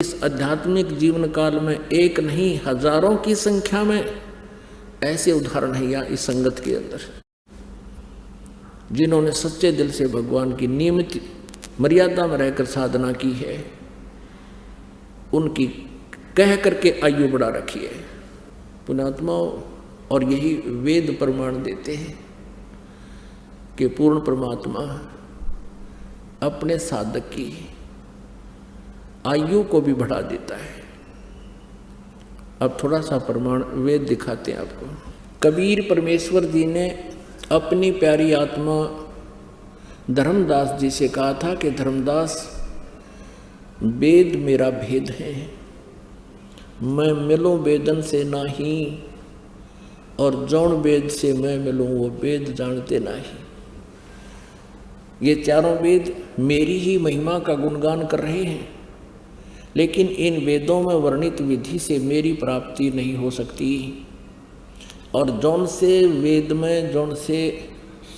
इस आध्यात्मिक जीवन काल में एक नहीं हजारों की संख्या में ऐसे उदाहरण है यहाँ इस संगत के अंदर, जिन्होंने सच्चे दिल से भगवान की नियमित मर्यादा में रहकर साधना की है, उनकी कह करके आयु बढ़ा रखी है पुण्यात्माओं। और यही वेद प्रमाण देते हैं कि पूर्ण परमात्मा अपने साधक की आयु को भी बढ़ा देता है। अब थोड़ा सा प्रमाण वेद दिखाते हैं आपको। कबीर परमेश्वर जी ने अपनी प्यारी आत्मा धर्मदास जी से कहा था कि धर्मदास, वेद मेरा भेद है, मैं मिलूं वेदन से नाही, और जौन वेद से मैं मिलूं वो वेद जानते नहीं। ये चारों वेद मेरी ही महिमा का गुणगान कर रहे हैं, लेकिन इन वेदों में वर्णित विधि से मेरी प्राप्ति नहीं हो सकती। और जौन से वेद में, जौन से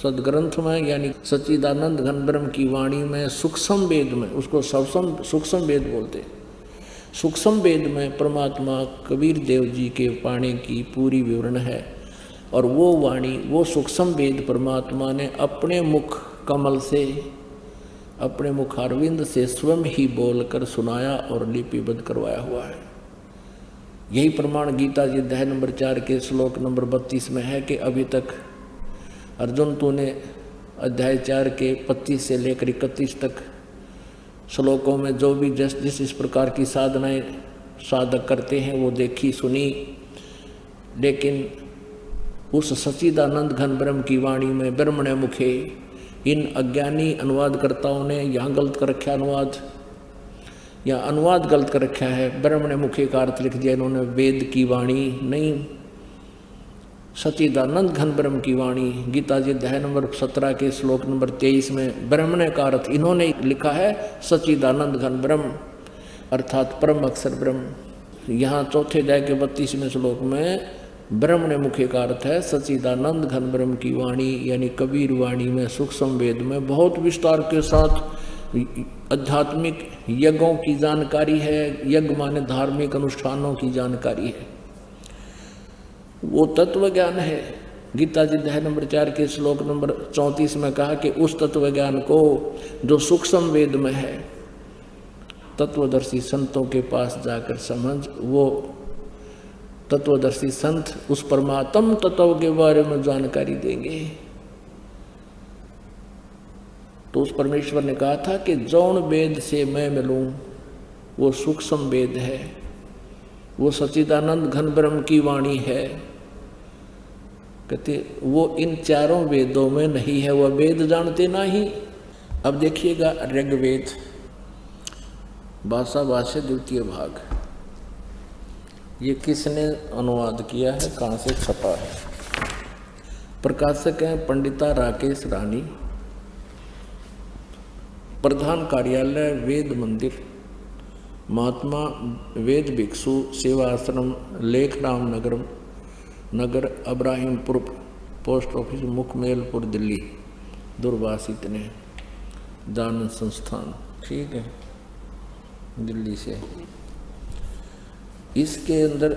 सदग्रंथ में, यानी सच्चिदानंद घन ब्रह्म की वाणी में, सूक्ष्म वेद में, उसको सूक्ष्म वेद बोलते, सूक्ष्म वेद में परमात्मा कबीर देव जी के पाने की पूरी विवरण है। और वो वाणी, वो सूक्ष्म वेद परमात्मा ने अपने मुख कमल से, अपने मुखारविंद से स्वयं ही बोलकर सुनाया और लिपिबद्ध करवाया हुआ है। यही प्रमाण गीता जी अध्याय नंबर 4 के श्लोक नंबर 32 में है कि अभी तक अर्जुन तूने अध्याय 4 के 25 से लेकर 31 तक श्लोकों में जो भी जिस इस प्रकार की साधनाएं साधक करते हैं वो देखी सुनी, लेकिन उस सच्चिदानंद घन ब्रह्म की वाणी में ब्रह्मणे मुखे इन अज्ञानी अनुवादकर्ताओं ने यहाँ गलत कर रखा अनुवाद, या अनुवाद गलत कर रखा है, ब्रह्मणे मुखे का अर्थ लिख दिया इन्होंने वेद की वाणी नहीं, सच्चिदानंद घन ब्रह्म की वाणी। गीता जी अध्याय नंबर 17 के श्लोक नंबर 23 में ब्रह्मणे का अर्थ इन्होंने लिखा है सच्चिदानंद घन ब्रह्म, अर्थात परम अक्षर ब्रह्म। यहाँ चौथे अध्याय के 32वें श्लोक में ब्रह्मणे मुखे का अर्थ है सच्चिदानंद घन ब्रह्म की वाणी, यानी कबीर वाणी में, सूक्ष्म वेद में बहुत विस्तार के साथ आध्यात्मिक यज्ञों की जानकारी है। यज्ञ माने धार्मिक अनुष्ठानों की जानकारी है, वो तत्व ज्ञान है। गीता जी अध्याय नंबर 4 के श्लोक नंबर 34 में कहा कि उस तत्व ज्ञान को जो सूक्ष्म वेद में है, तत्वदर्शी संतों के पास जाकर समझ, वो तत्वदर्शी संत उस परमात्म तत्व के बारे में जानकारी देंगे। तो उस परमेश्वर ने कहा था कि जौन वेद से मैं मिलूं वो सूक्ष्म वेद है, वो सच्चिदानंद घन ब्रह्म की वाणी है। कहते वो इन चारों वेदों में नहीं है, वह वेद जानते नहीं। अब देखिएगा ऋग्वेद भाषा भाष्य द्वितीय भाग, ये किसने अनुवाद किया है, कहाँ से छपा है? प्रकाशक हैं पंडिता राकेश रानी, प्रधान कार्यालय वेद मंदिर, महात्मा वेद भिक्षु सेवा आश्रम, लेखराम नगर अब्राहिमपुर, पोस्ट ऑफिस मुखमेलपुर, दिल्ली। दूरभाषित ने दान संस्थान, ठीक है, दिल्ली से। इसके अंदर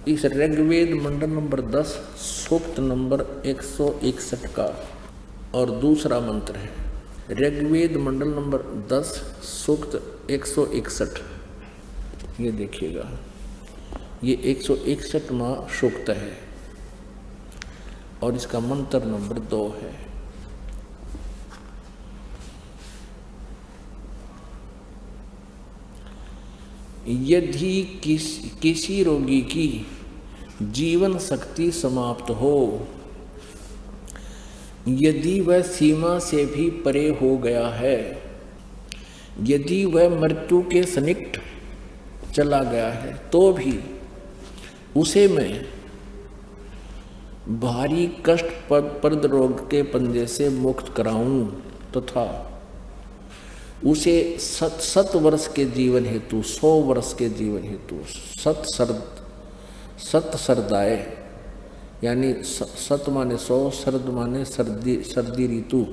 इस ऋग्वेद मंडल नंबर 10 सूक्त नंबर 161 का और दूसरा मंत्र है। ऋग्वेद मंडल नंबर 10 सूक्त 161, ये देखिएगा, ये 161वां सूक्त है और इसका मंत्र नंबर 2 है। यदि किसी रोगी की जीवन शक्ति समाप्त हो, यदि वह सीमा से भी परे हो गया है, यदि वह मृत्यु के सन्निकट चला गया है, तो भी उसे मैं भारी कष्टप्रद रोग के पंजे से मुक्त कराऊं तथा उसे 7 वर्ष के जीवन हेतु, 100 वर्ष के जीवन हेतु 7 सरदाए, यानी 7 माने 100, शरद माने सर्दी ऋतु,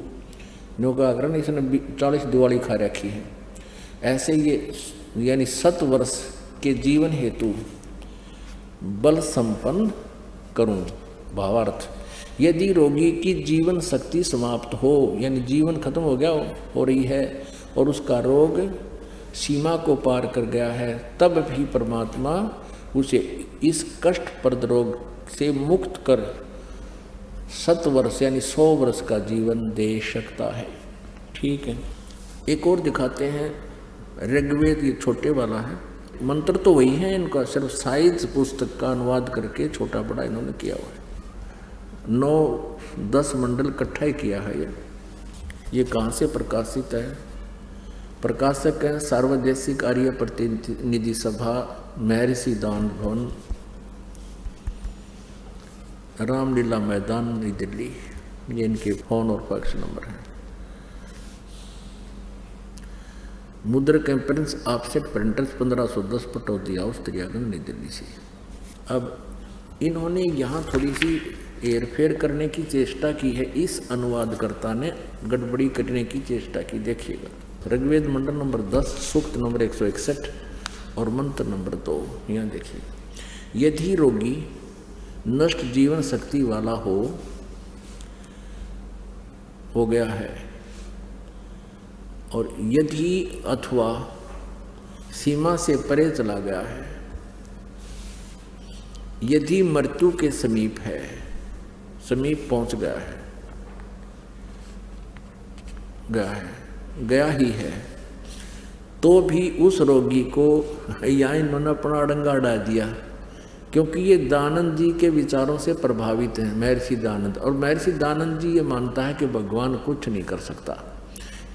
नो का कारण इसने 40 दिवाली खा रखी है। ऐसे ये यानी 7 वर्ष के जीवन हेतु बल संपन्न करूं। भावार्थ, यदि रोगी की जीवन शक्ति समाप्त हो, यानी जीवन खत्म हो गया हो रही है और उसका रोग सीमा को पार कर गया है, तब भी परमात्मा उसे इस कष्टप्रद रोग से मुक्त कर 7 वर्ष यानी 100 वर्ष का जीवन दे सकता है। ठीक है, एक और दिखाते हैं। ऋग्वेद ये छोटे वाला है, मंत्र तो वही है इनका, सिर्फ साइज पुस्तक का अनुवाद करके छोटा बड़ा इन्होंने किया हुआ है। 9-10 मंडल इकट्ठा ही किया है ये कहाँ से प्रकाशित है? प्रकाशक है सार्वदेशिक आर्य प्रतिनिधि सभा, महर्षि दान भवन, रामलीला मैदान, नई दिल्ली। ये इनके फोन और फैक्स नंबर है। मुद्रक Prince offset printers 1510 Pataudi house Daryaganj, नई दिल्ली से। अब इन्होंने यहाँ थोड़ी सी हेरफेर करने की चेष्टा की है, इस अनुवादकर्ता ने गड़बड़ी करने की चेष्टा की। देखिएगा, ऋग्वेद मंडल नंबर 10 सूक्त नंबर 161 और मंत्र नंबर 2। यहाँ देखिए, यदि रोगी नष्ट जीवन शक्ति वाला हो गया है और यदि अथवा सीमा से परे चला गया है, यदि मृत्यु के समीप है, समीप पहुंच गया ही है, तो भी उस रोगी को यहाँ इन्होंने अपना अड़ंगा अड़ा दिया, क्योंकि ये दानंद जी के विचारों से प्रभावित हैं, महर्षि दानंद। और महर्षि दानंद जी ये मानता है कि भगवान कुछ नहीं कर सकता।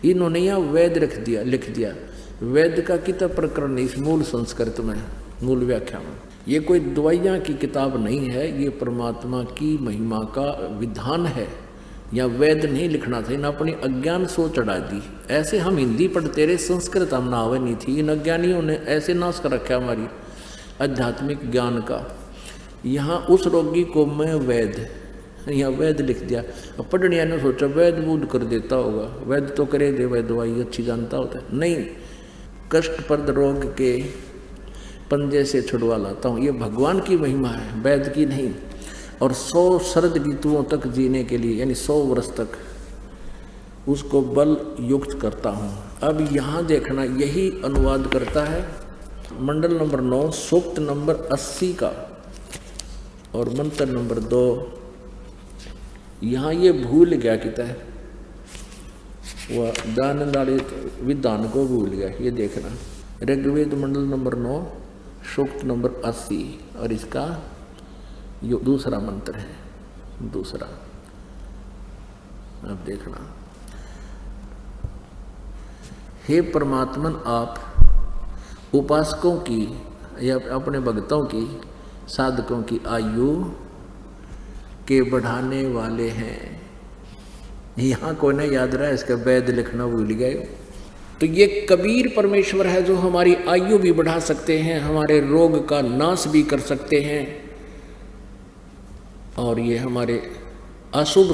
इन्होंने यहाँ वेद लिख दिया। वेद का किताब प्रकरण इस मूल संस्कृत में, मूल व्याख्या में। ये कोई दवाइयाँ की किताब नहीं है, ये परमात्मा की महिमा का विधान है। या वेद नहीं लिखना था, इन अपनी अज्ञान सोच चढ़ा दी। ऐसे हम हिंदी पढ़ते रहे, संस्कृत हम नावे नहीं थी। इन अज्ञानियों ने ऐसे नाश कर रखा हमारी आध्यात्मिक ज्ञान का। यहाँ उस रोगी को मैं यहाँ वेद लिख दिया। अब पढ़निया ने सोचा वेद बूद कर देता होगा, वेद तो करे दे, वह दवाई अच्छी जानता होता है। नहीं, कष्टप्रद रोग के पंजे से छुड़वा लाता हूँ, ये भगवान की महिमा है, वेद की नहीं। और 100 शरद ऋतुओं तक जीने के लिए, यानी 100 वर्ष तक उसको बल युक्त करता हूँ। अब यहाँ देखना, यही अनुवाद करता है मंडल नंबर 9 सूक्त नंबर 80 का और मंत्र नंबर 2। यहाँ ये भूल गया किता है, वह दानंदाली विधान को भूल गया। ये देखना, ऋग्वेद मंडल नंबर 9 सूक्त नंबर 80 और इसका यो दूसरा मंत्र है, दूसरा। अब देखना, हे परमात्मन, आप उपासकों की या अपने भक्तों की, साधकों की आयु के बढ़ाने वाले हैं। यहाँ कोई ना याद रहा, इसका वेद लिखना भूल गए। तो ये कबीर परमेश्वर है जो हमारी आयु भी बढ़ा सकते हैं, हमारे रोग का नाश भी कर सकते हैं, और ये हमारे अशुभ